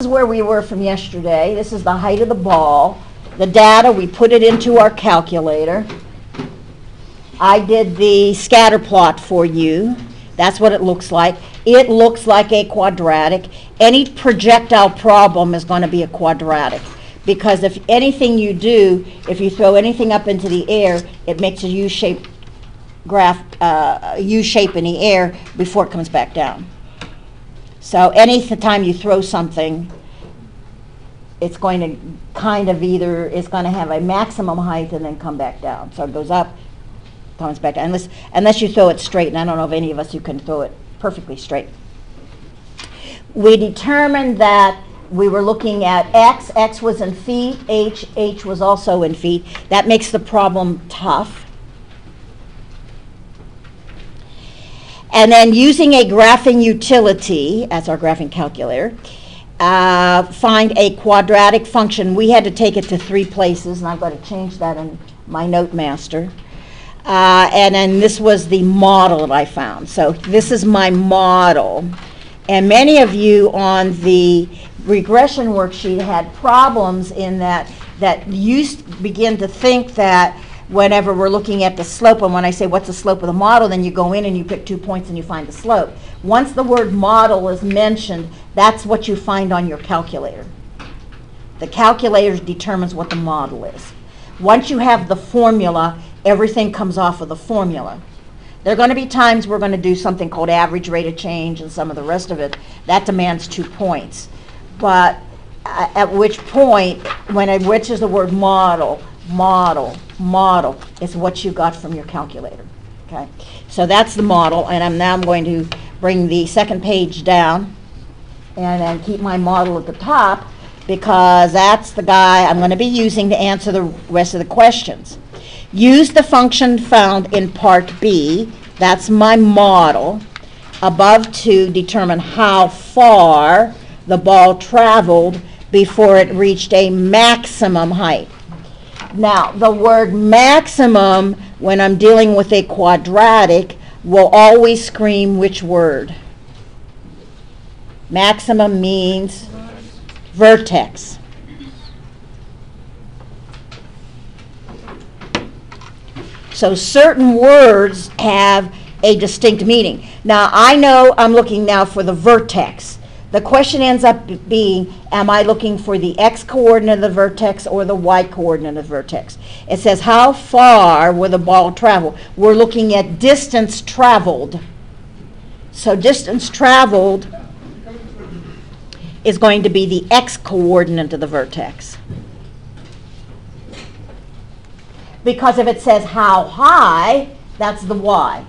This is where we were from yesterday. This is the height of the ball. The data, we put it into our calculator. I did the scatter plot for you. That's what it looks like. It looks like a quadratic. Any projectile problem is going to be a quadratic, because if anything you do, if you throw anything up into the air, it makes a U-shaped graph, U-shape in the air before it comes back down. So any time you throw something, it's going to kind of it's going to have a maximum height and then come back down. So it goes up, comes back down, unless you throw it straight, and I don't know of any of us who can throw it perfectly straight. We determined that we were looking at x was in feet, h was also in feet. That makes the problem tough. And then using a graphing utility, as our graphing calculator, find a quadratic function. We had to take it to 3 places, and I've got to change that in my note master. And then this was the model that I found. So this is my model. And many of you on the regression worksheet had problems in that you begin to think that whenever we're looking at the slope, and when I say what's the slope of the model, then you go in and you pick 2 points and you find the slope. Once the word model is mentioned, that's what you find on your calculator. The calculator determines what the model is. Once you have the formula, everything comes off of the formula. There are going to be times we're going to do something called average rate of change and some of the rest of it. That demands 2 points. But at which point, which is the word model, is what you got from your calculator. Okay, so that's the model, and I'm going to bring the second page down and then keep my model at the top, because that's the guy I'm going to be using to answer the rest of the questions. Use the function found in part B, that's my model, above to determine how far the ball traveled before it reached a maximum height. Now, the word maximum, when I'm dealing with a quadratic, will always scream which word? Maximum means vertex. So certain words have a distinct meaning. Now, I know I'm looking now for the vertex. The question ends up being, am I looking for the x-coordinate of the vertex or the y-coordinate of the vertex? It says, how far will the ball travel? We're looking at distance traveled. So distance traveled is going to be the x-coordinate of the vertex. Because if it says how high, that's the y.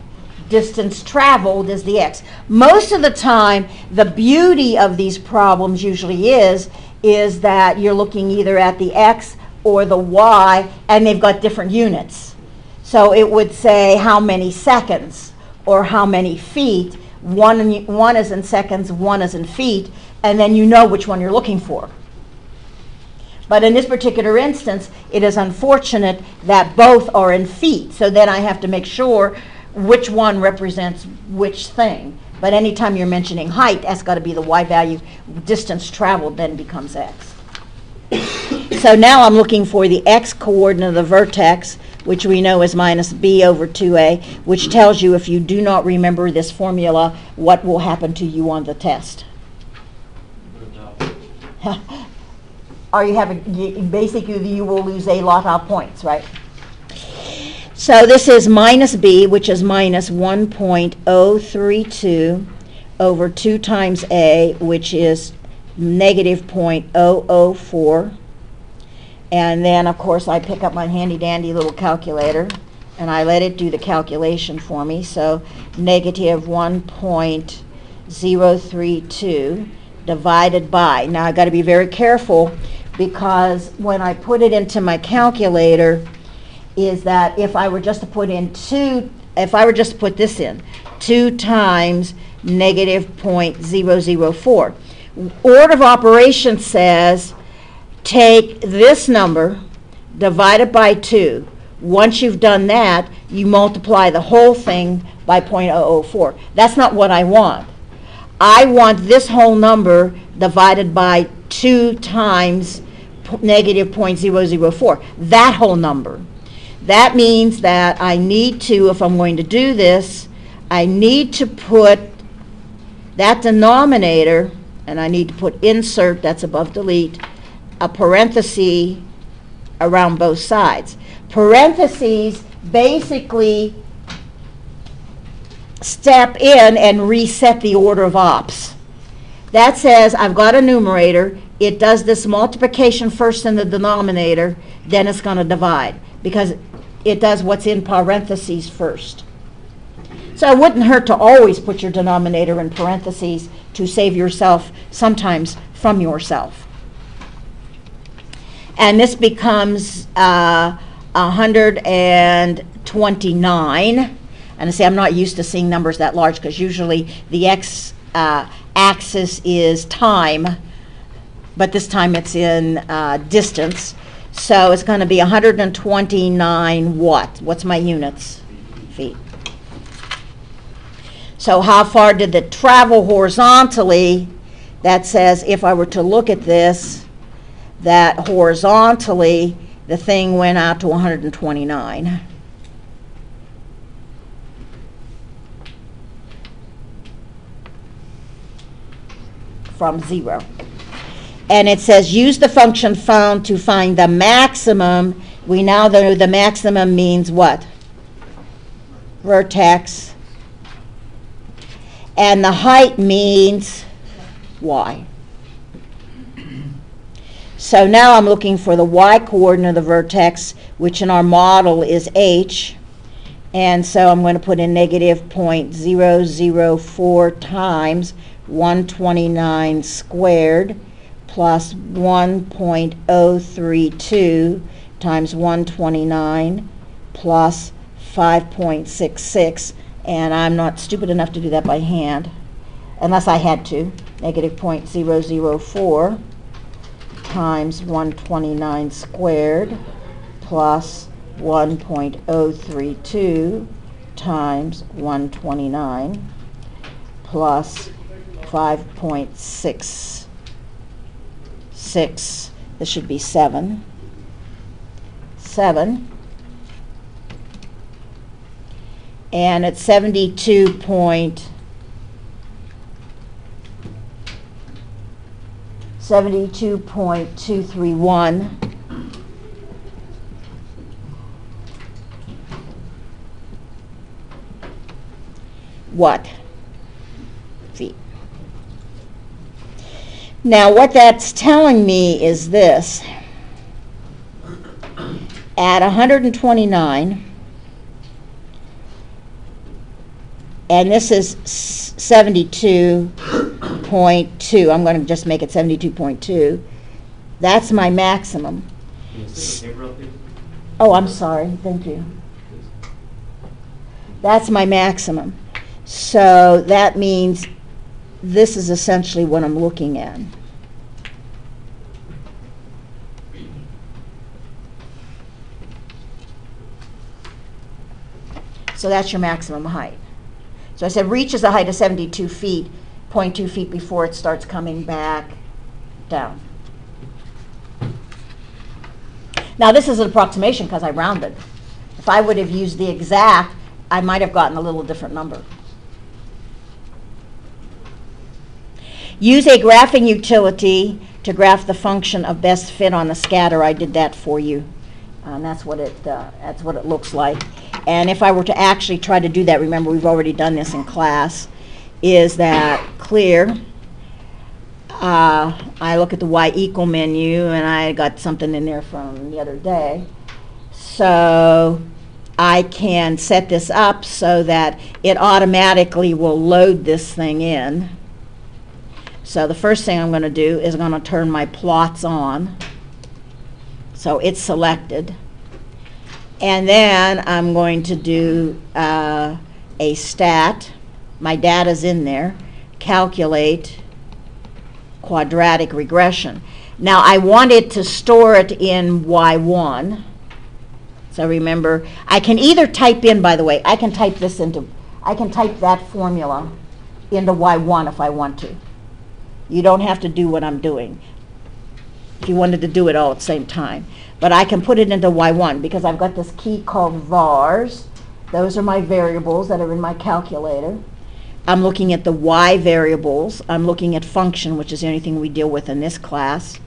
Distance traveled is the x. Most of the time, the beauty of these problems usually is that you're looking either at the x or the y, and they've got different units. So it would say how many seconds or how many feet. One is in seconds, one is in feet, and then you know which one you're looking for. But in this particular instance, it is unfortunate that both are in feet. So then I have to make sure which one represents which thing. But anytime you're mentioning height, that's got to be the y value. Distance traveled then becomes x. So now I'm looking for the x-coordinate of the vertex, which we know is minus b over 2a, which tells you, if you do not remember this formula, what will happen to you on the test. Basically you will lose a lot of points, right? So this is minus b, which is minus 1.032 over 2 times a, which is negative 0.004. And then, of course, I pick up my handy-dandy little calculator, and I let it do the calculation for me. So negative 1.032 divided by. Now, I've got to be very careful, because when I put it into my calculator, is that if I were just to put this in, 2 times negative 0.004. Order of operations says take this number, divide it by 2. Once you've done that, you multiply the whole thing by 0.004. That's not what I want. I want this whole number divided by 2 times negative 0.004, that whole number. That means that I need to, if I'm going to do this, I need to put that denominator, and I need to put insert, that's above delete, a parenthesis around both sides. Parentheses basically step in and reset the order of ops. That says I've got a numerator, it does this multiplication first in the denominator, then it's going to divide, because it does what's in parentheses first. So it wouldn't hurt to always put your denominator in parentheses to save yourself sometimes from yourself. And this becomes 129. And I say I'm not used to seeing numbers that large because usually the x-axis is time, but this time it's in distance. So it's going to be 129 what? What's my units? Feet. So how far did it travel horizontally? That says if I were to look at this, that horizontally the thing went out to 129. From 0. And it says use the function found to find the maximum. We now know the maximum means what? Vertex. And the height means y. So now I'm looking for the y-coordinate of the vertex, which in our model is h. And so I'm going to put in negative 0.004 times 129 squared plus 1.032 times 129 plus 5.66. And I'm not stupid enough to do that by hand, unless I had to. Negative 0.004 times 129 squared plus 1.032 times 129 plus 5.66. This should be 7. And it's 72.231. What? Feet. Now what that's telling me is this. At 129, and this is 72.2. I'm going to just make it 72.2. That's my maximum. Oh, I'm sorry. Thank you. That's my maximum. So that means this is essentially what I'm looking at. So that's your maximum height. So I said reaches a height of 72 feet, 0.2 feet before it starts coming back down. Now this is an approximation because I rounded. If I would have used the exact, I might have gotten a little different number. Use a graphing utility to graph the function of best fit on the scatter. I did that for you. That's what it looks like. And if I were to actually try to do that, remember we've already done this in class, is that clear? I look at the y equal menu, and I got something in there from the other day. So I can set this up so that it automatically will load this thing in. So the first thing I'm going to do is I'm going to turn my plots on. So it's selected. And then I'm going to do a stat. My data's in there. Calculate quadratic regression. Now I wanted to store it in Y1. So remember, I can either type in, by the way, I can type that formula into Y1 if I want to. You don't have to do what I'm doing. if you wanted to do it all at the same time. But I can put it into Y1 because I've got this key called vars. Those are my variables that are in my calculator. I'm looking at the Y variables. I'm looking at function, which is the only thing we deal with in this class.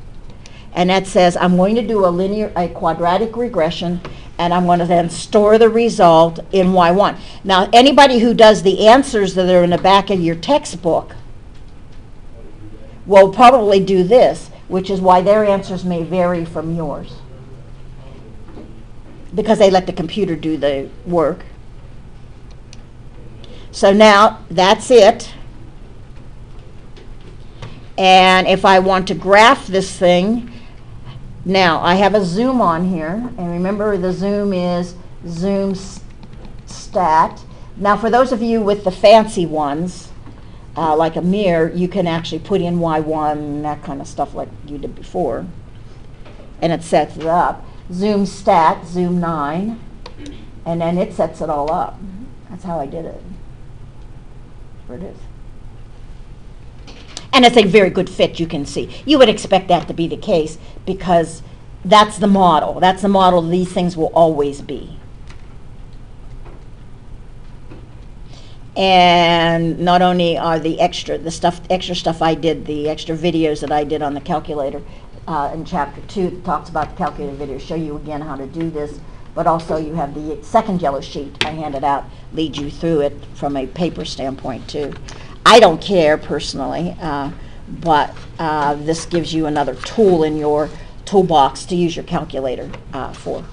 And that says I'm going to do a quadratic regression, and I'm going to then store the result in Y1. Now, anybody who does the answers that are in the back of your textbook will probably do this, which is why their answers may vary from yours, because they let the computer do the work. So now that's it. And if I want to graph this thing, now I have a zoom on here, and remember the zoom is zoom stat. Now for those of you with the fancy ones, like a mirror, you can actually put in Y1 and that kind of stuff like you did before, and it sets it up. Zoom stat, zoom 9, and then it sets it all up. That's how I did it. Where it is. And it's a very good fit, you can see. You would expect that to be the case because that's the model. That's the model these things will always be. And not only are the extra stuff I did, the extra videos that I did on the calculator in chapter 2 that talks about the calculator video, show you again how to do this, but also you have the second yellow sheet I handed out, lead you through it from a paper standpoint too. I don't care personally, but this gives you another tool in your toolbox to use your calculator for.